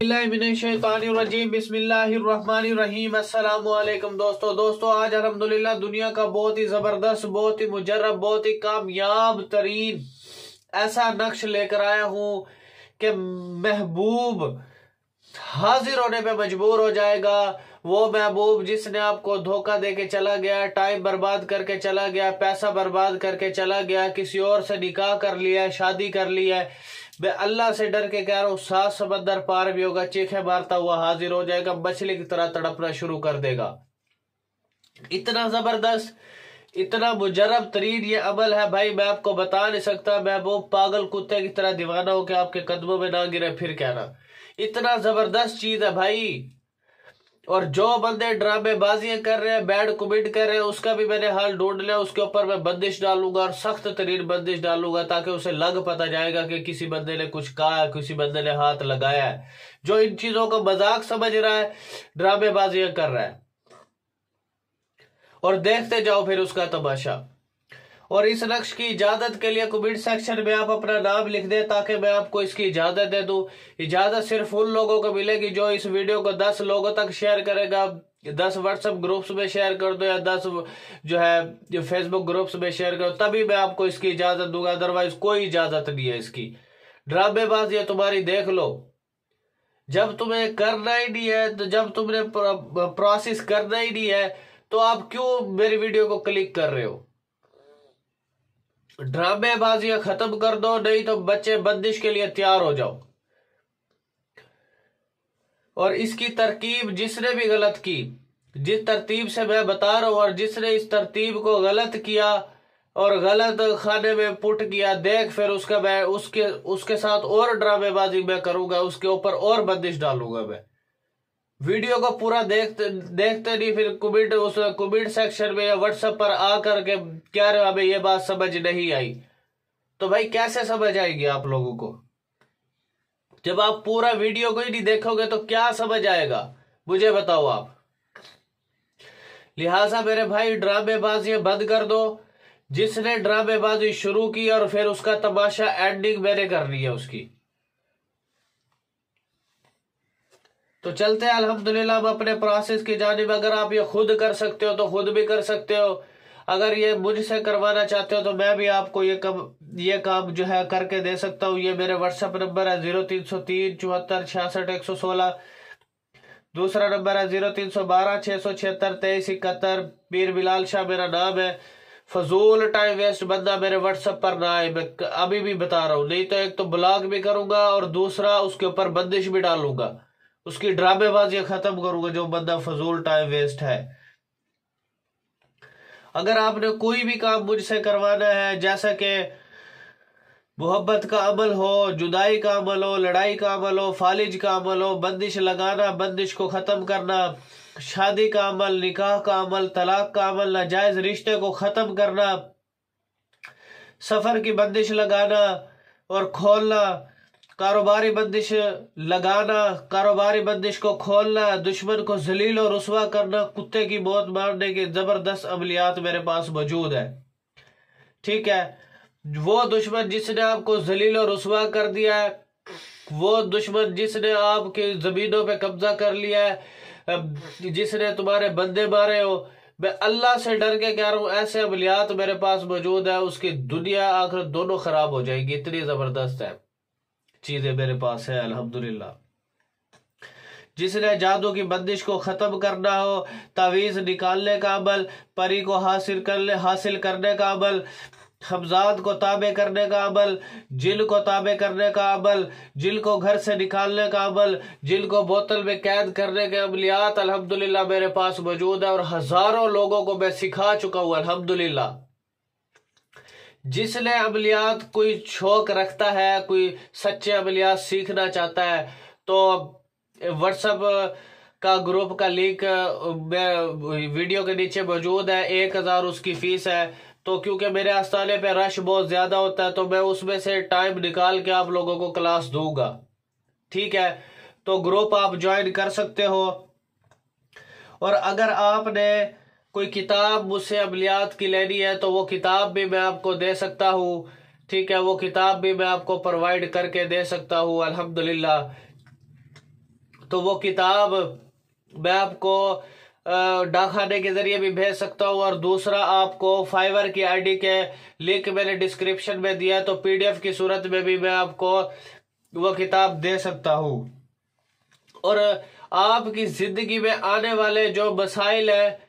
बिस्मिल्लाहिर्रहमानिर्रहीम। अस्सलामुअलैकुम दोस्तों आज अल्हम्दुलिल्लाह दुनिया का बहुत ही जबरदस्त, बहुत ही मुजर्रब, बहुत ही कामयाब तरीन ऐसा नक्श लेकर आया हूं कि महबूब हाजिर होने पे मजबूर हो जाएगा। वो महबूब जिसने आपको धोखा देके चला गया, टाइम बर्बाद करके चला गया, पैसा बर्बाद करके चला गया, किसी और से निकाह कर लिया है, शादी कर लिया है, मैं अल्लाह से डर के कह रहा हूँ 7 समंदर पार भी होगा, चीखे मारता हुआ हाजिर हो जाएगा, मछली की तरह तड़पना शुरू कर देगा। इतना जबरदस्त, इतना मुजर्रब तरीन ये अमल है भाई, मैं आपको बता नहीं सकता। महबूब पागल कुत्ते की तरह दीवाना हो के आपके कदमों में ना गिरे फिर कहना, इतना जबरदस्त चीज है भाई। और जो बंदे ड्रामेबाजियां कर रहे हैं, बैड कमेंट कर रहे हैं, उसका भी मैंने हाल ढूंढ लिया। उसके ऊपर मैं बंदिश डालूंगा और सख्त तरीन बंदिश डालूंगा, ताकि उसे लग पता जाएगा कि किसी बंदे ने कुछ कहा है, किसी बंदे ने हाथ लगाया है। जो इन चीजों को मजाक समझ रहा है, ड्रामेबाजियां कर रहा है, और देखते जाओ फिर उसका तमाशा। और इस नक्श की इजाजत के लिए कमेंट सेक्शन में आप अपना नाम लिख दें, ताकि मैं आपको इसकी इजाजत दे दूं। इजाजत सिर्फ उन लोगों को मिलेगी जो इस वीडियो को 10 लोगों तक शेयर करेगा। 10 व्हाट्सएप ग्रुप्स में शेयर कर दो, या 10 जो फेसबुक ग्रुप्स में शेयर करो, तभी मैं आपको इसकी इजाजत दूंगा, अदरवाइज कोई इजाजत नहीं है इसकी। ड्रामेबाजी तुम्हारी देख लो। जब तुम्हें करना ही नहीं है, तो जब तुमने प्रोसेस करना ही नहीं है, तो आप क्यों मेरी वीडियो को क्लिक कर रहे हो? ड्रामेबाजियां खत्म कर दो, नहीं तो बच्चे बंदिश के लिए तैयार हो जाओ। और इसकी तरकीब जिसने भी गलत की, जिस तरतीब से मैं बता रहा हूं, और जिसने इस तरतीब को गलत किया और गलत खाने में पुट किया, देख फिर उसका मैं उसके साथ और ड्रामेबाजी मैं करूंगा, उसके ऊपर और बंदिश डालूंगा मैं। वीडियो को पूरा देखते नहीं, फिर कमेंट सेक्शन में या व्हाट्सएप पर आकर के क्या रहे, हमें ये बात समझ नहीं आई। तो भाई कैसे समझ आएगी आप लोगों को? जब आप पूरा वीडियो को ही नहीं देखोगे तो क्या समझ आएगा, मुझे बताओ आप। लिहाजा मेरे भाई ड्रामेबाजी बंद कर दो। जिसने ड्रामेबाजी शुरू की और फिर उसका तमाशा एंडिंग मैंने करनी है उसकी। तो चलते हैं अल्हम्दुलिल्लाह हम अपने प्रोसेस की जानिब। अगर आप ये खुद कर सकते हो तो खुद भी कर सकते हो। अगर ये मुझसे करवाना चाहते हो तो मैं भी आपको ये काम जो है करके दे सकता हूँ। ये मेरे व्हाट्सएप नंबर है 0303 74 66 116। दूसरा नंबर है 0312 676 23 71। पीर बिलाल शाह मेरा नाम है। फजूल टाइम वेस्ट बंदा मेरे व्हाट्सएप पर ना आए, मैं अभी भी बता रहा हूँ। नहीं तो एक तो ब्लॉग भी करूंगा और दूसरा उसके ऊपर बंदिश भी डालूंगा, उसकी ड्रामेबाजी खत्म करूंगा जो बंदा फजूल टाइम वेस्ट है। अगर आपने कोई भी काम मुझसे करवाना है, जैसा कि मोहब्बत का अमल हो, जुदाई का अमल हो, लड़ाई का अमल हो, फालिज का अमल हो, बंदिश लगाना, बंदिश को खत्म करना, शादी का अमल, निकाह का अमल, तलाक का अमल, नाजायज रिश्ते को खत्म करना, सफर की बंदिश लगाना और खोलना, कारोबारी बंदिश लगाना, कारोबारी बंदिश को खोलना, दुश्मन को जलील और रुसवा करना, कुत्ते की मौत मारने के जबरदस्त अमलियात मेरे पास मौजूद है। ठीक है, वो दुश्मन जिसने आपको जलील और रुसवा कर दिया है, वो दुश्मन जिसने आपके जमीनों पे कब्जा कर लिया है, जिसने तुम्हारे बंदे मारे हो, मैं अल्लाह से डर के कह रहा हूं, ऐसे अमलियात मेरे पास मौजूद है, उसकी दुनिया आखिरत दोनों खराब हो जाएगी। इतनी जबरदस्त है चीजें मेरे पास है अल्हम्दुलिल्लाह। जिसने जादू की बंदिश को खत्म करना हो, तावीज निकालने का अमल, परी को हासिल करने का अमल, हमजाद को ताबे करने का अमल, जिल को ताबे करने का अमल, जिल को घर से निकालने का अमल, जिल को बोतल में कैद करने के अमलियात अल्हम्दुलिल्लाह मेरे पास मौजूद है, और हजारों लोगों को मैं सिखा चुका हूं अल्हम्दुलिल्लाह। जिसने अमलियात कोई शौक रखता है, कोई सच्चे अमलियात सीखना चाहता है, तो व्हाट्सएप का ग्रुप का लिंक वीडियो के नीचे मौजूद है। 1000 उसकी फीस है। तो क्योंकि मेरे आस्थाने पे रश बहुत ज्यादा होता है, तो मैं उसमें से टाइम निकाल के आप लोगों को क्लास दूंगा। ठीक है, तो ग्रुप आप ज्वाइन कर सकते हो। और अगर आपने कोई किताब मुझसे अमलियात की लेनी है तो वो किताब भी मैं आपको दे सकता हूँ। ठीक है, वो किताब भी मैं आपको प्रोवाइड करके दे सकता हूँ अल्हम्दुलिल्लाह। तो वो किताब मैं आपको डाकखाने के जरिए भी भेज सकता हूँ, और दूसरा आपको फाइवर की आईडी के लिंक मैंने डिस्क्रिप्शन में दिया, तो पीडीएफ की सूरत में भी मैं आपको वो किताब दे सकता हूँ। और आपकी जिंदगी में आने वाले जो मसाइल है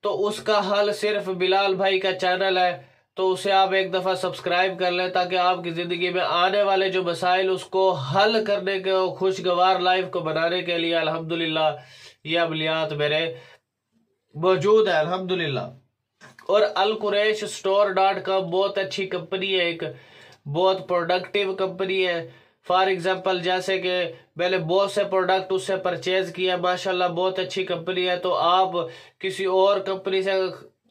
तो उसका हल सिर्फ बिलाल भाई का चैनल है, तो उसे आप एक दफा सब्सक्राइब कर लें, ताकि आपकी जिंदगी में आने वाले जो मसाइल उसको हल करने के, खुशगवार लाइफ को बनाने के लिए अल्हम्दुलिल्लाह ये अमलियात मेरे मौजूद है अल्हम्दुलिल्लाह। और alqureishstore.com बहुत अच्छी कंपनी है, एक बहुत प्रोडक्टिव कंपनी है। फॉर एग्जांपल जैसे कि मैंने बहुत से प्रोडक्ट उससे परचेज किया, माशाल्लाह बहुत अच्छी कंपनी है। तो आप किसी और कंपनी से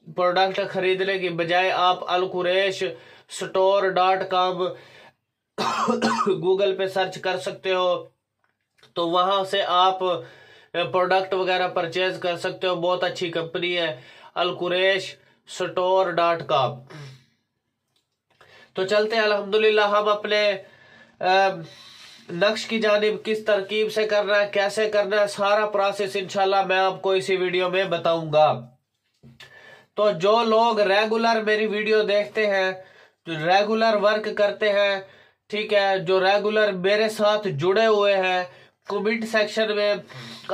प्रोडक्ट खरीदने की बजाय आप alqureishstore.com गूगल पे सर्च कर सकते हो, तो वहां से आप प्रोडक्ट वगैरह परचेज कर सकते हो। बहुत अच्छी कंपनी है alqureishstore.com। तो चलते हैं अल्हम्दुलिल्लाह हम अपने नक्श की जानिब, किस तरकीब से करना है, कैसे करना है, सारा प्रोसेस इंशाल्लाह मैं आपको इसी वीडियो में बताऊंगा। तो जो लोग रेगुलर मेरी वीडियो देखते हैं, जो रेगुलर वर्क करते हैं, ठीक है, जो रेगुलर मेरे साथ जुड़े हुए हैं, कमेंट सेक्शन में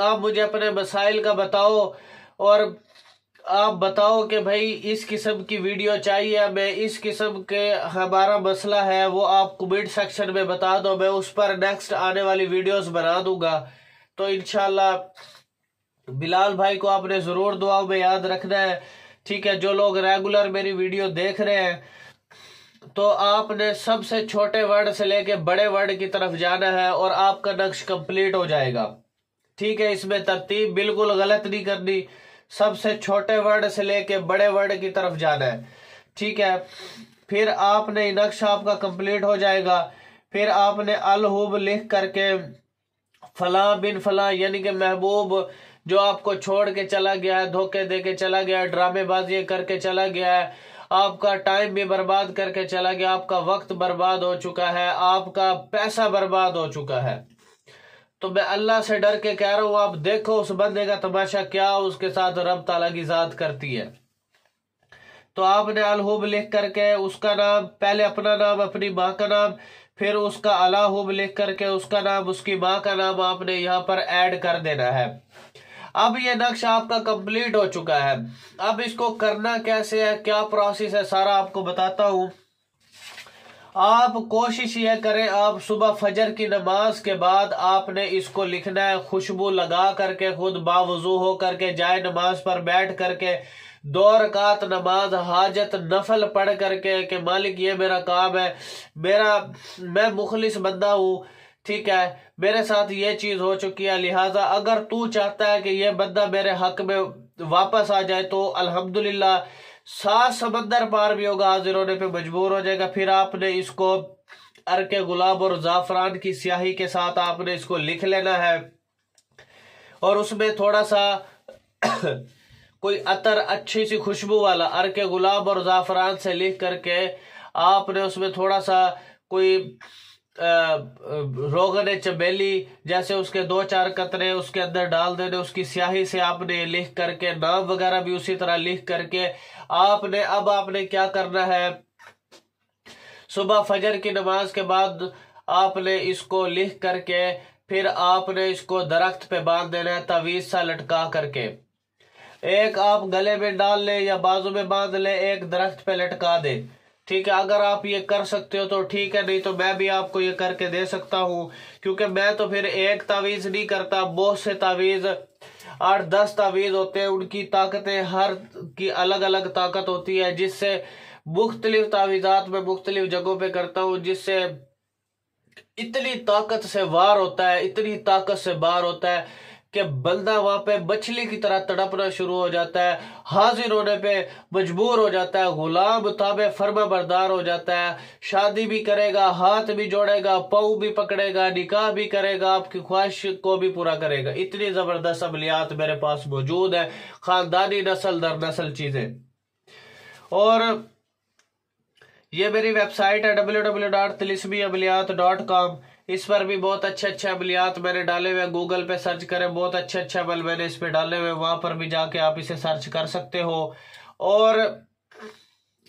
आप मुझे अपने मसाइल का बताओ, और आप बताओ कि भाई इस किस्म की वीडियो चाहिए, मैं इस किस्म के हमारा मसला है, वो आप कमेंट सेक्शन में बता दो, मैं उस पर नेक्स्ट आने वाली वीडियोस बना दूंगा। तो इंशाल्लाह बिलाल भाई को आपने जरूर दुआओं में याद रखना है, ठीक है। जो लोग रेगुलर मेरी वीडियो देख रहे हैं, तो आपने सबसे छोटे वर्ड से लेके बड़े वर्ड की तरफ जाना है और आपका नक्श कंप्लीट हो जाएगा, ठीक है। इसमें तरतीब बिल्कुल गलत नहीं करनी, सबसे छोटे वर्ड से लेके बड़े वर्ड की तरफ जाना है, ठीक है। फिर आपने नक्श आपका कंप्लीट हो जाएगा। फिर आपने अलहुब लिख करके फला बिन फला, यानी कि महबूब जो आपको छोड़ के चला गया है, धोखे दे के चला गया है, ड्रामेबाजी करके चला गया है, आपका टाइम भी बर्बाद करके चला गया, आपका वक्त बर्बाद हो चुका है, आपका पैसा बर्बाद हो चुका है, तो मैं अल्लाह से डर के कह रहा हूं, आप देखो उस बंदे का तमाशा क्या उसके साथ रब ताला की जात करती है। तो आपने अलहुब लिख करके उसका नाम, पहले अपना नाम, अपनी माँ का नाम, फिर उसका अलाहुब लिख करके उसका नाम, उसकी माँ का नाम आपने यहाँ पर ऐड कर देना है। अब ये नक्श आपका कंप्लीट हो चुका है। अब इसको करना कैसे है, क्या प्रोसेस है, सारा आपको बताता हूं। आप कोशिश ये करें, आप सुबह फजर की नमाज के बाद आपने इसको लिखना है, खुशबू लगा करके, खुद बावजू हो करके, जाए नमाज पर बैठ करके 2 रकात नमाज हाजत नफल पढ़ करके कि मालिक ये मेरा काम है, मैं मुखलिस बंदा हूं, ठीक है, मेरे साथ ये चीज हो चुकी है, लिहाजा अगर तू चाहता है कि ये बंदा मेरे हक में वापस आ जाए तो अल्हम्दुलिल्लाह 7 समंदर पार भी होगा, हाजिर होने पे मजबूर हो जाएगा। फिर आपने इसको अर्के गुलाब और जाफरान की स्याही के साथ आपने इसको लिख लेना है, और उसमें थोड़ा सा कोई अतर अच्छी सी खुशबू वाला अर्के गुलाब और जाफरान से लिख करके आपने उसमें थोड़ा सा कोई रोगन चमेली जैसे उसके 2-4 कतरे उसके अंदर डाल देने, उसकी स्याही से आपने लिख करके, नाम वगैरह भी उसी तरह लिख करके आपने क्या करना है, सुबह फजर की नमाज के बाद आपने इसको लिख करके फिर आपने इसको दरख्त पे बांध देना है, तावीज सा लटका करके। एक आप गले में डाल ले या बाजू में बांध ले, एक दरख्त पे लटका दे, ठीक है। अगर आप ये कर सकते हो तो ठीक है, नहीं तो मैं भी आपको ये करके दे सकता हूँ, क्योंकि मैं तो फिर एक तावीज नहीं करता, बहुत से तावीज 8-10 तावीज होते हैं, उनकी ताकतें हर की अलग अलग ताकत होती है, जिससे मुख्तलिफ तावीजात में मुख्तलिफ जगहों पे करता हूँ, जिससे इतनी ताकत से वार होता है, इतनी ताकत से बार होता है कि बंदा वहां पे मछली की तरह तड़पना शुरू हो जाता है, हाजिर होने पे मजबूर हो जाता है, गुलाम ताबे फर्मा बरदार हो जाता है, शादी भी करेगा, हाथ भी जोड़ेगा, पाँव भी पकड़ेगा, निकाह भी करेगा, आपकी ख्वाहिश को भी पूरा करेगा। इतनी जबरदस्त अमलियात मेरे पास मौजूद है, खानदानी नस्ल दर नस्ल चीजें। और ये मेरी वेबसाइट है www.tilismiamaliyat.com। इस पर भी बहुत अच्छे अच्छे अमलियात मैंने डाले हुए, गूगल पे सर्च करें, बहुत अच्छे अच्छे अमल मैंने इस पे डाले हुए, वहां पर भी जाके आप इसे सर्च कर सकते हो। और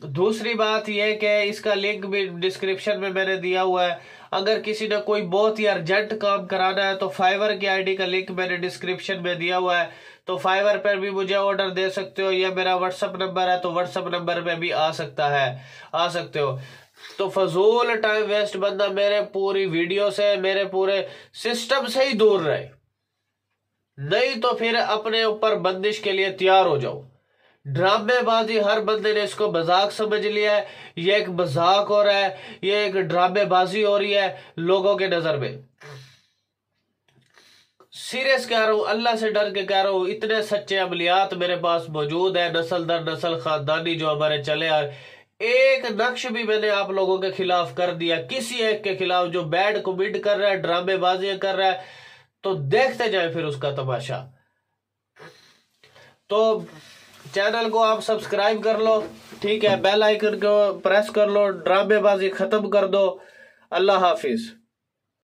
दूसरी बात यह कि इसका लिंक भी डिस्क्रिप्शन में मैंने दिया हुआ है। अगर किसी ने कोई बहुत ही अर्जेंट काम कराना है तो फाइवर की आईडी का लिंक मैंने डिस्क्रिप्शन में दिया हुआ है, तो फाइवर पर भी मुझे ऑर्डर दे सकते हो, या मेरा व्हाट्सएप नंबर है तो व्हाट्सएप नंबर पे भी आ सकते हो। तो फजूल टाइम वेस्ट बंदा मेरे पूरी वीडियो से, मेरे पूरे सिस्टम से ही दूर रहे, नहीं तो फिर अपने ऊपर बंदिश के लिए तैयार हो जाओ। ड्रामेबाजी, हर बंदे ने इसको मजाक समझ लिया है, ये एक मजाक हो रहा है, ये एक ड्रामेबाजी हो रही है लोगों के नजर में। सीरियस कह रहा हूं, अल्लाह से डर के कह रहा हूं, इतने सच्चे अमलियात मेरे पास मौजूद है, नस्ल दर नस्ल खानदानी जो हमारे चले आ रहे। एक नक्श भी मैंने आप लोगों के खिलाफ कर दिया, किसी एक के खिलाफ जो बैड कमेंट कर रहा है, ड्रामेबाजियां कर रहा है, तो देखते जाए फिर उसका तमाशा। तो चैनल को आप सब्सक्राइब कर लो, ठीक है, बेल आइकन को प्रेस कर लो, ड्रामेबाजी खत्म कर दो। अल्लाह हाफिज।